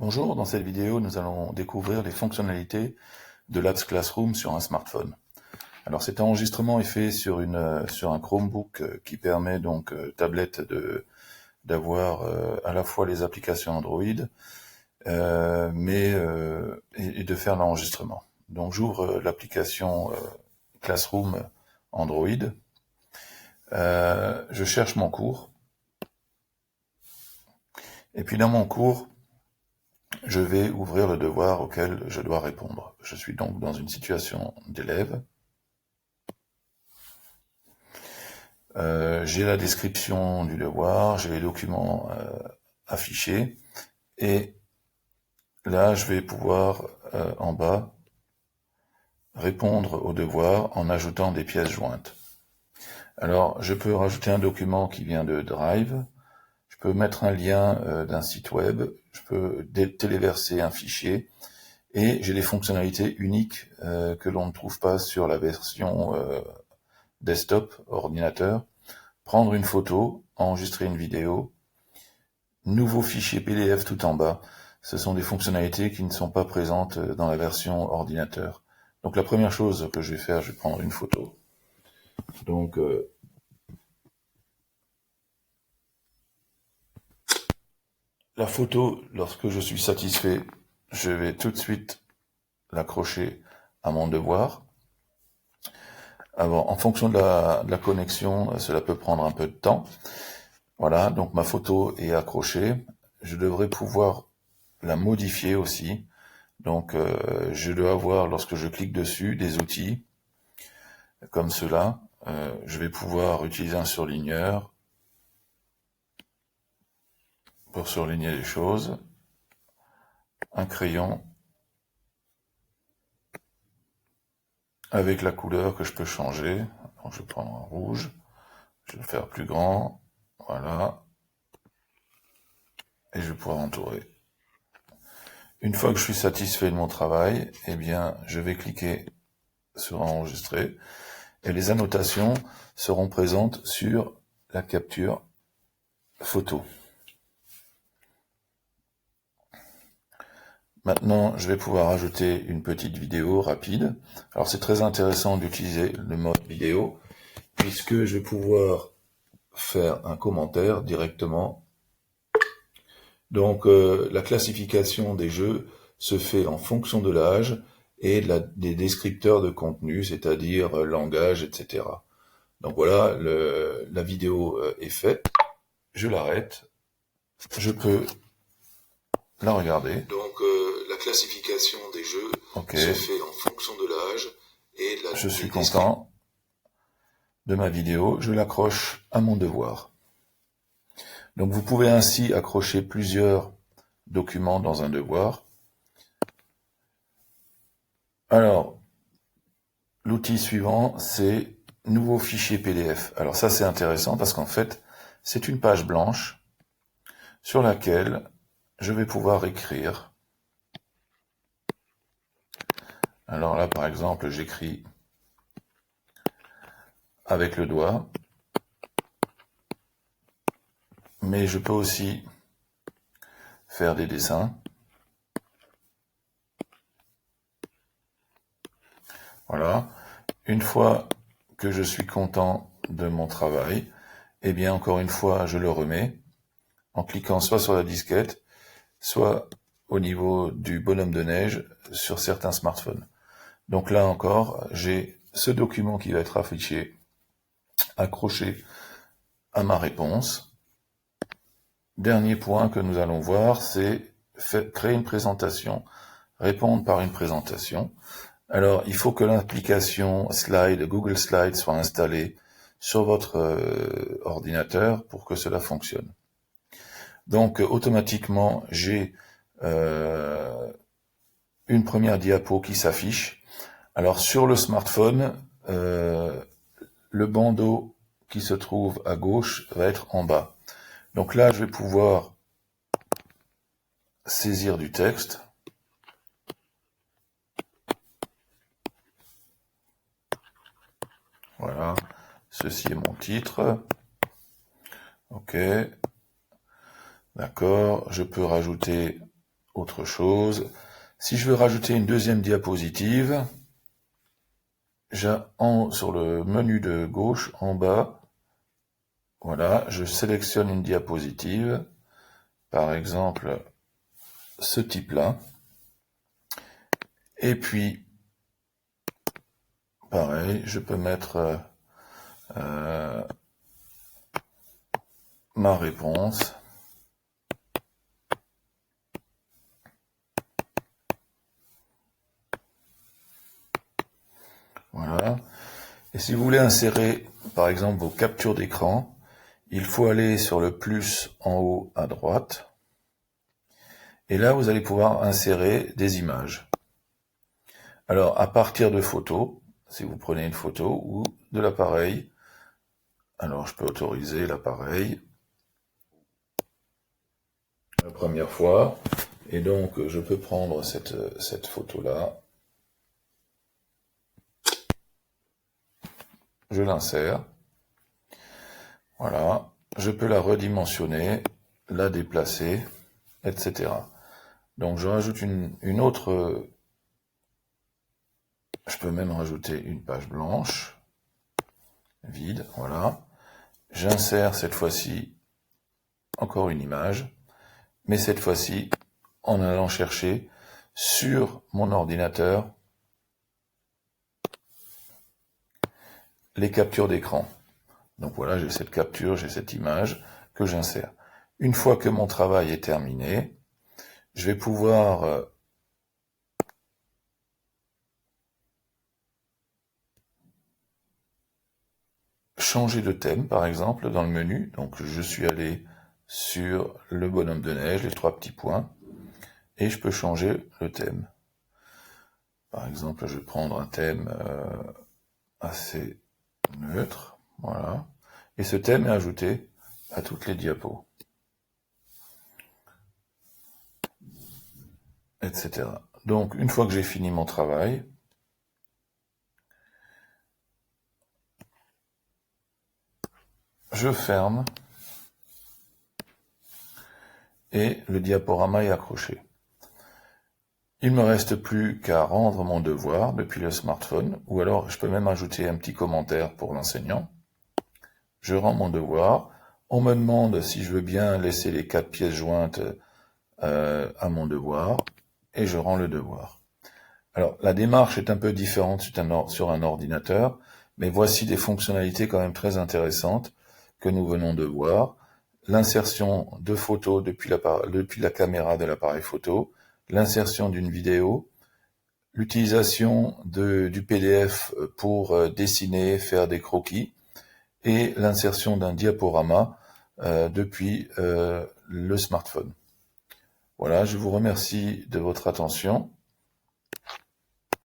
Bonjour, dans cette vidéo, nous allons découvrir les fonctionnalités de l'Apps Classroom sur un smartphone. Alors cet enregistrement est fait sur un Chromebook qui permet donc tablette d'avoir à la fois les applications Android et de faire l'enregistrement. Donc j'ouvre l'application Classroom Android, je cherche mon cours, et puis dans mon cours, je vais ouvrir le devoir auquel je dois répondre. Je suis donc dans une situation d'élève. J'ai la description du devoir, j'ai les documents affichés, et là je vais pouvoir en bas répondre au devoir en ajoutant des pièces jointes. Alors je peux rajouter un document qui vient de Drive, je peux mettre un lien d'un site web, je peux téléverser un fichier, et j'ai des fonctionnalités uniques que l'on ne trouve pas sur la version desktop, ordinateur. Prendre une photo, enregistrer une vidéo, nouveau fichier PDF tout en bas. Ce sont des fonctionnalités qui ne sont pas présentes dans la version ordinateur. Donc la première chose que je vais faire, je vais prendre une photo. Donc la photo, lorsque je suis satisfait, je vais tout de suite l'accrocher à mon devoir. Alors, en fonction de la connexion, cela peut prendre un peu de temps. Voilà, donc ma photo est accrochée. Je devrais pouvoir la modifier aussi. Donc, je dois avoir, lorsque je clique dessus, des outils comme cela. Je vais pouvoir utiliser un surligneur pour surligner les choses, un crayon avec la couleur que je peux changer. Donc, je vais prendre un rouge, je vais le faire plus grand, voilà, et je vais pouvoir entourer. Une fois que je suis satisfait de mon travail, eh bien, je vais cliquer sur enregistrer et les annotations seront présentes sur la capture photo. Maintenant, je vais pouvoir ajouter une petite vidéo rapide. Alors, c'est très intéressant d'utiliser le mode vidéo puisque je vais pouvoir faire un commentaire directement. Donc, la classification des jeux se fait en fonction de l'âge et des descripteurs de contenu, c'est-à-dire langage, etc. Donc voilà, la vidéo est faite. Je l'arrête. Je peux la regarder. Donc la classification des jeux se fait en fonction de l'âge et je suis content de ma vidéo. Je l'accroche à mon devoir. Donc vous pouvez ainsi accrocher plusieurs documents dans un devoir. Alors, l'outil suivant, c'est nouveau fichier PDF. Alors ça, c'est intéressant parce qu'en fait, c'est une page blanche sur laquelle je vais pouvoir écrire. Alors là, par exemple, j'écris avec le doigt, mais je peux aussi faire des dessins. Voilà. Une fois que je suis content de mon travail, eh bien, encore une fois, je le remets en cliquant soit sur la disquette, soit au niveau du bonhomme de neige sur certains smartphones. Donc là encore, j'ai ce document qui va être affiché, accroché à ma réponse. Dernier point que nous allons voir, c'est créer une présentation, répondre par une présentation. Alors, il faut que l'application Slide, Google Slide, soit installée sur votre ordinateur pour que cela fonctionne. Donc, automatiquement, j'ai une première diapo qui s'affiche. Alors, sur le smartphone, le bandeau qui se trouve à gauche va être en bas. Donc là, je vais pouvoir saisir du texte. Voilà, ceci est mon titre. Ok, d'accord, je peux rajouter autre chose. Si je veux rajouter une deuxième diapositive, sur le menu de gauche, en bas, voilà, je sélectionne une diapositive, par exemple ce type-là, et puis, pareil, je peux mettre ma réponse. Voilà. Et si vous voulez insérer, par exemple, vos captures d'écran, il faut aller sur le plus en haut à droite. Et là, vous allez pouvoir insérer des images. Alors, à partir de photos, si vous prenez une photo ou de l'appareil, alors je peux autoriser l'appareil la première fois. Et donc, je peux prendre cette photo-là. Je l'insère. Voilà. Je peux la redimensionner, la déplacer, etc. Donc, je rajoute une autre... Je peux même rajouter une page blanche, vide, voilà. J'insère cette fois-ci encore une image, mais cette fois-ci en allant chercher sur mon ordinateur les captures d'écran. Donc voilà, j'ai cette capture, j'ai cette image que j'insère. Une fois que mon travail est terminé, je vais pouvoir changer de thème, par exemple, dans le menu. Donc je suis allé sur le bonhomme de neige, les 3 petits points, et je peux changer le thème. Par exemple, je vais prendre un thème assez neutre, voilà. Et ce thème est ajouté à toutes les diapos, etc. Donc, une fois que j'ai fini mon travail, je ferme et le diaporama est accroché. Il ne me reste plus qu'à rendre mon devoir depuis le smartphone, ou alors je peux même ajouter un petit commentaire pour l'enseignant. Je rends mon devoir. On me demande si je veux bien laisser les 4 pièces jointes à mon devoir, et je rends le devoir. Alors, la démarche est un peu différente sur un ordinateur, mais voici des fonctionnalités quand même très intéressantes que nous venons de voir. L'insertion de photos depuis la caméra de l'appareil photo, l'insertion d'une vidéo, l'utilisation du PDF pour dessiner, faire des croquis, et l'insertion d'un diaporama depuis le smartphone. Voilà, je vous remercie de votre attention.